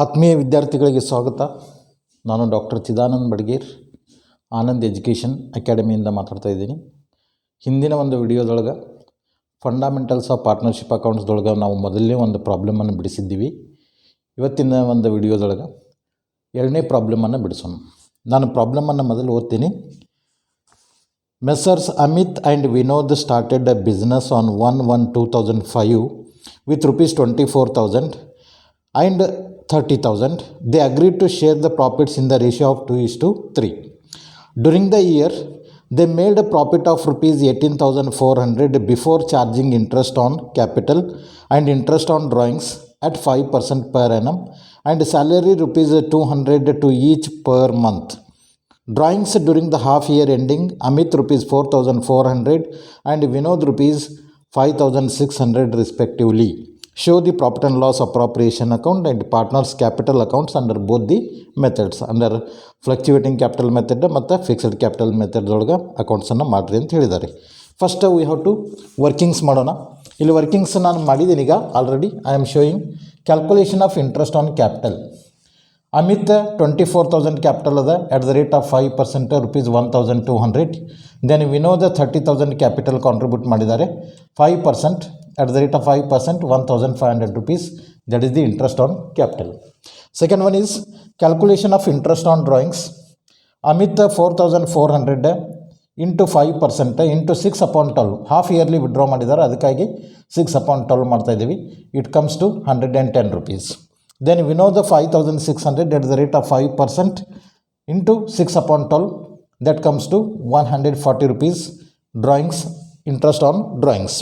ಆತ್ಮೀಯ ವಿದ್ಯಾರ್ಥಿಗಳಿಗೆ ಸ್ವಾಗತ. ನಾನು ಡಾಕ್ಟರ್ ಚಿದಾನಂದ್ ಬಡ್ಗೇರ್, ಆನಂದ್ ಎಜುಕೇಷನ್ ಅಕಾಡೆಮಿಯಿಂದ ಮಾತಾಡ್ತಾ ಇದ್ದೀನಿ. ಹಿಂದಿನ ಒಂದು ವಿಡಿಯೋದೊಳಗೆ ಫಂಡಮೆಂಟಲ್ಸ್ ಆಫ್ ಪಾರ್ಟ್ನರ್ಶಿಪ್ ಅಕೌಂಟ್ಸ್ದೊಳಗೆ ನಾವು ಮೊದಲನೇ ಒಂದು ಪ್ರಾಬ್ಲಮನ್ನು ಬಿಡಿಸಿದ್ದೀವಿ. ಇವತ್ತಿನ ಒಂದು ವಿಡಿಯೋದೊಳಗೆ ಎರಡನೇ ಪ್ರಾಬ್ಲಮನ್ನು ಬಿಡಿಸೋಣ. ನಾನು ಪ್ರಾಬ್ಲಮನ್ನು ಮೊದಲು ಓದ್ತೀನಿ. Messrs Amit and Vinod started a business on 1/1/2005 with ₹24,000 and 30,000. They agreed to share the profits in the ratio of 2:3. During the year, they made a profit of ₹18,400 before charging interest on capital and interest on drawings at 5% per annum and salary ₹200 to each per month. Drawings during the half year ending, Amit ₹4,400 and Vinod ₹5,600 respectively. Show the profit and loss appropriation account and partners capital accounts under both the methods, under fluctuating capital method ಮತ್ತು fixed capital ಮೆಥಡ್ದೊಳಗೆ ಅಕೌಂಟ್ಸನ್ನು ಮಾಡಿರಿ ಅಂತ ಹೇಳಿದ್ದಾರೆ. First we have to workings ಮಾಡೋಣ. ಇಲ್ಲಿ workings ನಾನು ಮಾಡಿದ್ದೀನಿ ಈಗ already. I am showing calculation of interest on capital. Amit 24,000 capital ಅದ at the rate of 5% ₹1,200. Then Vinod 30,000 capital contribute ಮಾಡಿದ್ದಾರೆ 5%. At the rate of 5%, ₹1,500. That is the interest on capital. Second one is calculation of interest on drawings. Amit 4,400 into 5% into 6/12. Half yearly withdraw ಮಾಡಿದ್ದಾರೆ, ಅದಕ್ಕಾಗಿ 6/12 ಮಾಡ್ತಾ ಇದ್ದೀವಿ. It comes to ₹110. Then Vinod 5,600 at the rate of 5% into 6/12. That comes to ₹140. Drawings, interest on drawings.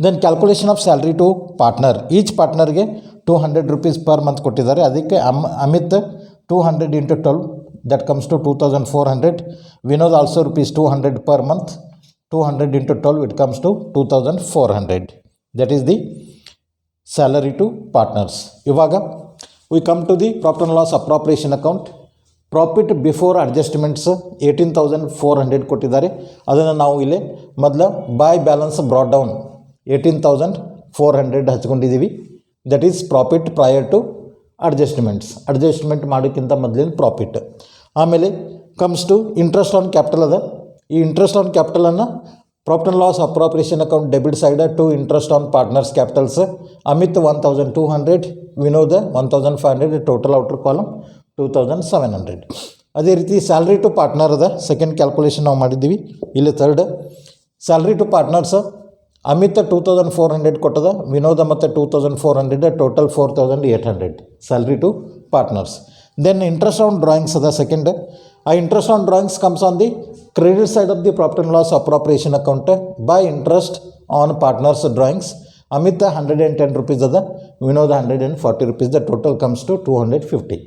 Then calculation of salary to partner. Each ಪಾರ್ಟ್ನರ್ಗೆ ₹200 per month ಕೊಟ್ಟಿದ್ದಾರೆ, ಅದಕ್ಕೆ Amit 200 into 12 that comes to 2,400. Vinod also ₹200 per month. 200 into 12 it comes to 2,400. That is the salary to partners. ಇವಾಗ we come to the profit and loss appropriation account. Profit before adjustments 18,400 ಕೊಟ್ಟಿದ್ದಾರೆ. ಅದನ್ನು ನಾವು ಇಲ್ಲಿ ಮೊದಲು by balance brought down 18,400 ಹಚ್ಕೊಂಡಿದ್ದೀವಿ. That is profit prior to adjustments. Adjustment ಮಾಡೋಕ್ಕಿಂತ ಮೊದಲಿನ profit. ಆಮೇಲೆ comes to interest on capital ಅದ. ಈ ಇಂಟ್ರೆಸ್ಟ್ ಆನ್ ಕ್ಯಾಪಿಟಲನ್ನು profit and loss appropriation account debit side to interest on partners capitals. Amit 1,200, Vinod 1,500, total outer column 2,700. ಅದೇ ರೀತಿ salary to partner ಅದ. Second calculation ನಾವು ಮಾಡಿದ್ದೀವಿ. ಇಲ್ಲಿ third salary to partners. Amit 2,400 ಕೊಟ್ಟದ, ವಿನೋದ ಮತ್ತು 2,400, total 4,800 salary to partners. Then interest on drawings ಅದ second. ಆ interest on drawings comes on the credit side of the profit and loss appropriation account by interest on partners drawings. Amit ₹110 ಅದ, Vinod ₹140. The total comes to 250.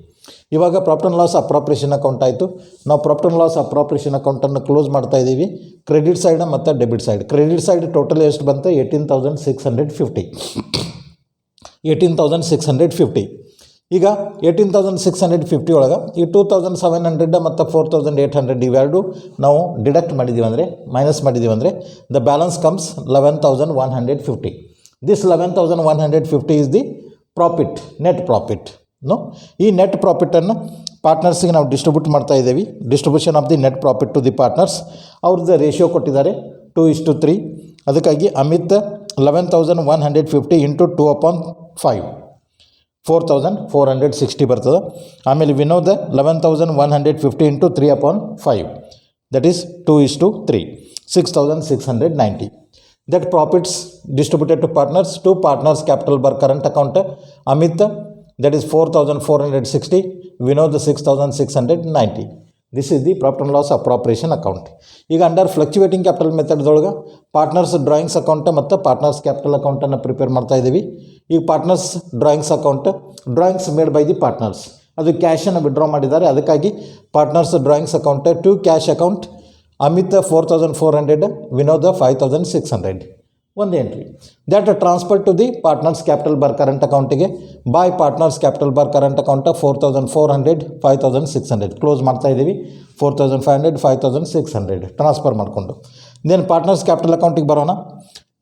ಇವಾಗ profit and loss appropriation account ಆಯಿತು. ನಾವು profit and loss appropriation ಅಕೌಂಟನ್ನು close ಮಾಡ್ತಾ ಇದ್ದೀವಿ, credit side ಮತ್ತು debit side. Credit side total ಎಷ್ಟು ಬಂತು? 18,650. 18,650. ಈಗ 18,650 ಒಳಗೆ ಈ 2,700 ಮತ್ತು 4,800 ಇವೆರಡು ನಾವು ಡಿಡಕ್ಟ್ ಮಾಡಿದ್ದೀವಿ ಅಂದರೆ, ಮೈನಸ್ ಮಾಡಿದ್ದೀವಿ ಅಂದರೆ, the balance comes 11,150. This 11,150 is the profit, net profit. ಈ ನೆಟ್ ಪ್ರಾಫಿಟನ್ನು ಪಾರ್ಟ್ನರ್ಸಿಗೆ ನಾವು ಡಿಸ್ಟ್ರಿಬ್ಯೂಟ್ ಮಾಡ್ತಾ ಇದ್ದೀವಿ. Distribution of the net profit to the partners. ಅವ್ರದ್ದು ರೇಷಿಯೋ ಕೊಟ್ಟಿದ್ದಾರೆ 2:3. ಅದಕ್ಕಾಗಿ ಅಮಿತ್ 11,150 into 2/5 4,460 ಬರ್ತದೆ. ಆಮೇಲೆ Vinod 11,150 into 3/5 that is 2:3 6,690. That profits distributed to partners. To partners capital bar current account. Amit that is 4,460, Vinod 6,690. This is the profit and loss appropriation account. ಈಗ under fluctuating capital ಮೆಥಡ್ದೊಳಗೆ partners drawings account ಮತ್ತು partners capital ಅಕೌಂಟನ್ನು prepare ಮಾಡ್ತಾ ಇದ್ದೀವಿ. ಈಗ partners drawings account, drawings made by the partners, ಅದು ಕ್ಯಾಶನ್ನು withdraw ಮಾಡಿದ್ದಾರೆ, ಅದಕ್ಕಾಗಿ partners drawings account to cash account. Amit 4,400, Vinod 5,600. ಒಂದು entry that transfer to the partners capital bar current ಅಕೌಂಟಿಗೆ by partners capital bar current account 4,400, 5,600 close ಮಾಡ್ತಾ ಇದ್ದೀವಿ. 4,500, 5,600 transfer ಮಾಡಿಕೊಂಡು then partners capital ಅಕೌಂಟಿಗೆ ಬರೋಣ.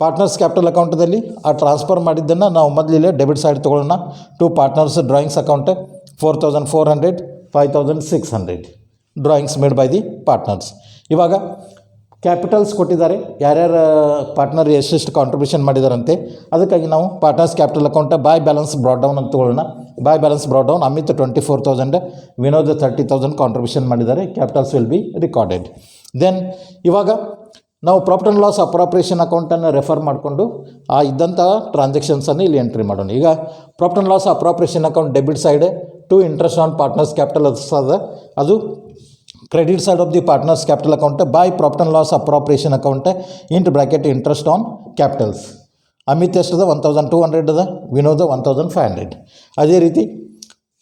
ಪಾರ್ಟ್ನರ್ಸ್ ಕ್ಯಾಪಿಟಲ್ ಅಕೌಂಟದಲ್ಲಿ ಆ ಟ್ರಾನ್ಸ್ಫರ್ ಮಾಡಿದ್ದನ್ನು ನಾವು ಮೊದಲಿಲ್ಲೇ ಡೆಬಿಟ್ ಸೈಡ್ ತೊಗೊಳ್ಳೋಣ. To partners drawings account 4400, 5600 drawings made by the partners. ಇವಾಗ ಕ್ಯಾಪಿಟಲ್ಸ್ ಕೊಟ್ಟಿದ್ದಾರೆ, ಯಾರ್ಯಾರು ಪಾರ್ಟ್ನರ್ ಎಷ್ಟೆಷ್ಟು ಕಾಂಟ್ರಿಬ್ಯೂಷನ್ ಮಾಡಿದಾರಂತೆ. ಅದಕ್ಕಾಗಿ ನಾವು partners capital account by balance brought down ಅಂತ ತೊಗೊಳ್ಳೋಣ. By balance brought down Amit 24,000, Vinod 30,000 contribution ಮಾಡಿದ್ದಾರೆ. Capitals will be recorded. Then ಇವಾಗ ನಾವು ಪ್ರಾಫಿಟ್ ಆ್ಯಂಡ್ ಲಾಸ್ ಅಪ್ರಾಪ್ರಿಯೇಷನ್ ಅಕೌಂಟನ್ನು ರೆಫರ್ ಮಾಡಿಕೊಂಡು ಆ ಇದ್ದಂಥ ಟ್ರಾನ್ಸಾಕ್ಷನ್ಸನ್ನು ಇಲ್ಲಿ ಎಂಟ್ರಿ ಮಾಡೋಣ. ಈಗ profit and loss appropriation account debit side to interest on partners capital ಅದ, ಅದು credit side of the partners capital account by profit and loss appropriation account into bracket interest on capitals. Amit ಎಷ್ಟದ 1200 ಅದ, ವಿನೋದ 1500. ಅದೇ ರೀತಿ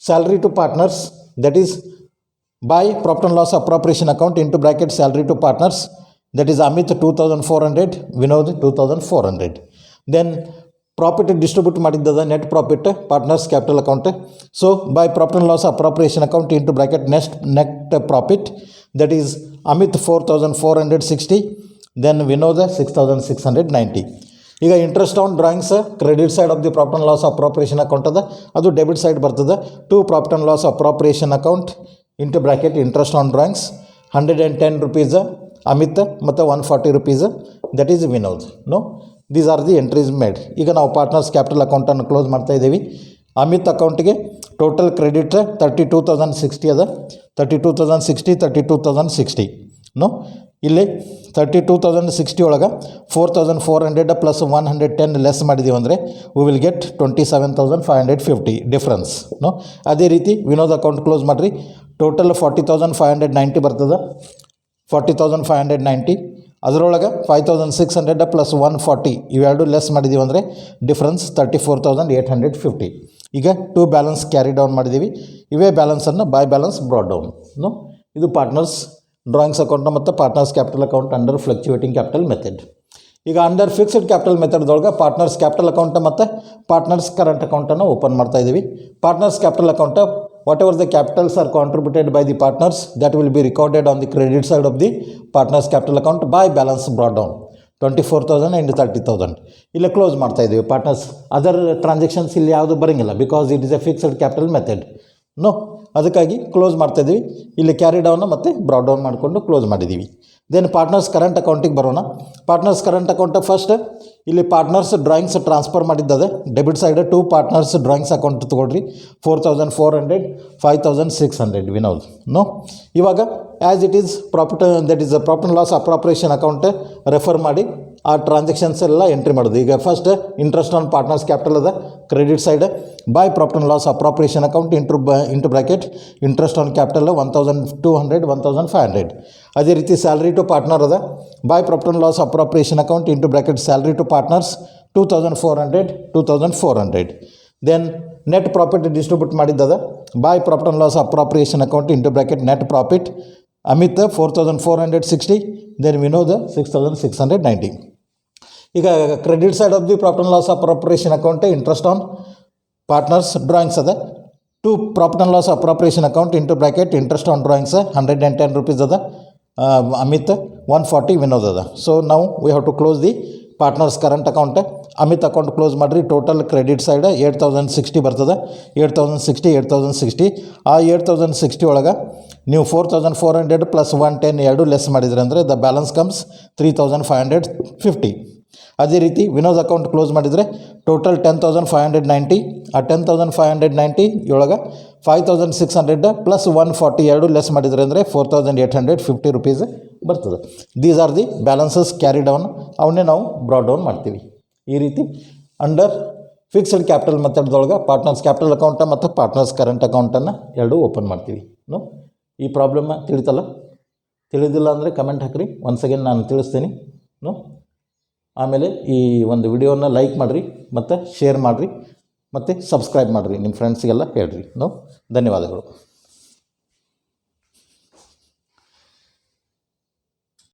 salary to partners, that is by profit and loss appropriation account into bracket salary to partners, that is Amit 2400, Vinod 2400. Then profit distribute ಮಾಡಿದ್ದದ net profit partners capital account. So by profit and loss appropriation account into bracket net profit, that is Amit 4460, then Vinod 6690. ಈಗ interest on drawings credit side of the profit and loss appropriation account ಅದ, ಅದು debit side ಬರ್ತದೆ. To profit and loss appropriation account into bracket interest on drawings 110 rupees Amit ಮತ್ತು 140 rupees, that is Vinod. No, these are the entries made. ಈಗ ನಾವು partners capital ಅಕೌಂಟನ್ನು close ಮಾಡ್ತಾ ಇದ್ದೀವಿ. ಅಮಿತ್ ಅಕೌಂಟಿಗೆ ಟೋಟಲ್ ಕ್ರೆಡಿಟ್ 32,060 ಅದ, 32,060 ನೋ. ಇಲ್ಲಿ 32,060 ಒಳಗೆ 4,400 ಪ್ಲಸ್ 110 ಲೆಸ್ ಮಾಡಿದ್ದೀವಿ ಅಂದರೆ we will get 27,550 difference no. ಅದೇ ರೀತಿ ವಿನೋದ್ ಅಕೌಂಟ್ ಕ್ಲೋಸ್ ಮಾಡಿರಿ. ಟೋಟಲ್ 40,590 ಬರ್ತದೆ, 40,590. ಅದರೊಳಗೆ 5,600 ಪ್ಲಸ್ 140 ಇವೆರಡು ಲೆಸ್ ಮಾಡಿದ್ದೀವಿ ಅಂದರೆ ಡಿಫ್ರೆನ್ಸ್ 34,850. ಈಗ ಟು ಬ್ಯಾಲೆನ್ಸ್ ಕ್ಯಾರಿ ಡೌನ್ ಮಾಡಿದ್ದೀವಿ. ಇವೇ ಬ್ಯಾಲೆನ್ಸನ್ನು by balance brought down no. ಇದು ಪಾರ್ಟ್ನರ್ಸ್ ಡ್ರಾಯಿಂಗ್ಸ್ ಅಕೌಂಟ್ ಮತ್ತು partners capital account under fluctuating capital method. ಈಗ ಅಂಡರ್ ಫಿಕ್ಸ್ಡ್ ಕ್ಯಾಪಿಟಲ್ ಮೆಥಡ್ದೊಳಗೆ ಪಾರ್ಟ್ನರ್ಸ್ ಕ್ಯಾಪಿಟಲ್ ಅಕೌಂಟ್ ಮತ್ತು ಪಾರ್ಟ್ನರ್ಸ್ ಕರೆಂಟ್ ಅಕೌಂಟನ್ನು ಓಪನ್ ಮಾಡ್ತಾ ಇದ್ದೀವಿ. Partners capital account, whatever the capitals are contributed by the partners, that will be recorded on the credit side of the partners capital account by balance brought down 24,000 and 30,000. ಇಲ್ಲಿ close ಮಾಡ್ತಾ ಇದ್ದೀವಿ. Partners other transactions ಇಲ್ಲಿ ಯಾವುದು ಬರೋಂಗಿಲ್ಲ, because it is a fixed capital method no. ಅದಕ್ಕಾಗಿ close ಮಾಡ್ತಾ ಇದ್ದೀವಿ. ಇಲ್ಲಿ ಕ್ಯಾರಿ ಡೌನ್ ಮತ್ತು ಬ್ರಾಡ್ ಡೌನ್ ಮಾಡಿಕೊಂಡು ಕ್ಲೋಸ್ ಮಾಡಿದ್ದೀವಿ. ದೆನ್ ಪಾರ್ಟ್ನರ್ಸ್ ಕರೆಂಟ್ ಅಕೌಂಟಿಗೆ ಬರೋಣ. ಪಾರ್ಟ್ನರ್ಸ್ ಕರೆಂಟ್ ಅಕೌಂಟ್ ಫಸ್ಟ್ ಇಲ್ಲಿ ಪಾರ್ಟ್ನರ್ಸ್ ಡ್ರಾಯಿಂಗ್ಸ್ ಟ್ರಾನ್ಸ್ಫರ್ ಮಾಡಿದ್ದದೆ. Debit side to partners drawings account ತೊಗೊಳ್ರಿ. 4,400, 5,600 ವಿನೋದ್ ನೋ. ಇವಾಗ as it is profit, that is profit and loss appropriation account refer ಮಾಡಿ ಆ ಟ್ರಾನ್ಸಾಕ್ಷನ್ಸ್ ಎಲ್ಲ ಎಂಟ್ರಿ ಮಾಡೋದು. ಈಗ first interest on partners capital ಅದ, credit side by profit and loss appropriation account into bracket interest on capital 1,200, 1,500. ಅದೇ ರೀತಿ salary to partner ಅದ, by profit and loss appropriation account into bracket salary to partners 2,400, 2,400. Then net profit distribute ಮಾಡಿದ್ದದ, by profit and loss appropriation account into bracket net profit Amit 4,460, then Vinod 6,690. ಈಗ credit side of the profit and loss appropriation account interest on partners drawings ಅದ, to profit and loss appropriation account into bracket interest on drawings 110 rupees ಅದ, ಅಮಿತ್ 140 ವಿನೋದ್ ಅದ. So ನಾವು we have to close the partners current account. Amit account close ಮಾಡಿರಿ. Total credit side 8,060 ಬರ್ತದೆ, 8,060. ಆ 8,060 ಒಳಗೆ ನೀವು 4,400 plus 110 ಎರಡು ಲೆಸ್ ಮಾಡಿದ್ರಿ ಅಂದರೆ ದ ಬ್ಯಾಲೆನ್ಸ್ ಕಮ್ಸ್ 3,550. ಅದೇ ರೀತಿ ವಿನೋದ್ ಅಕೌಂಟ್ ಕ್ಲೋಸ್ ಮಾಡಿದರೆ ಟೋಟಲ್ 10,590. ಆ 10,590 ಒಳಗೆ 5,600 ಪ್ಲಸ್ 140 ಎರಡು ಲೆಸ್ ಮಾಡಿದರೆ ಅಂದರೆ 4,850 rupees ಬರ್ತದೆ. These are the balances carry down. ಅವನ್ನೇ ನಾವು ಬ್ರಾಡ್ ಡೌನ್ ಮಾಡ್ತೀವಿ. ಈ ರೀತಿ ಅಂಡರ್ ಫಿಕ್ಸ್ಡ್ ಕ್ಯಾಪಿಟಲ್ ಮೆಥಡ್ದೊಳಗೆ ಪಾರ್ಟ್ನರ್ಸ್ ಕ್ಯಾಪಿಟಲ್ ಅಕೌಂಟ ಮತ್ತು ಪಾರ್ಟ್ನರ್ಸ್ ಕರೆಂಟ್ ಅಕೌಂಟನ್ನು ಎರಡೂ ಓಪನ್ ಮಾಡ್ತೀವಿ ನೋ. ಈ ಪ್ರಾಬ್ಲಮ್ ತಿಳಿತಲ್ಲ? ತಿಳಿದಿಲ್ಲ ಅಂದರೆ ಕಮೆಂಟ್ ಹಾಕಿರಿ, ಒನ್ಸ್ ಅಗೇನ್ ನಾನು ತಿಳಿಸ್ತೀನಿ ನೋ. ಆಮೇಲೆ ಈ ಒಂದು ವಿಡಿಯೋನ ಲೈಕ್ ಮಾಡಿರಿ ಮತ್ತು ಶೇರ್ ಮಾಡಿರಿ ಮತ್ತು ಸಬ್ಸ್ಕ್ರೈಬ್ ಮಾಡಿರಿ, ನಿಮ್ಮ ಫ್ರೆಂಡ್ಸಿಗೆಲ್ಲ ಹೇಳ್ರಿ ನೋ. ಧನ್ಯವಾದಗಳು.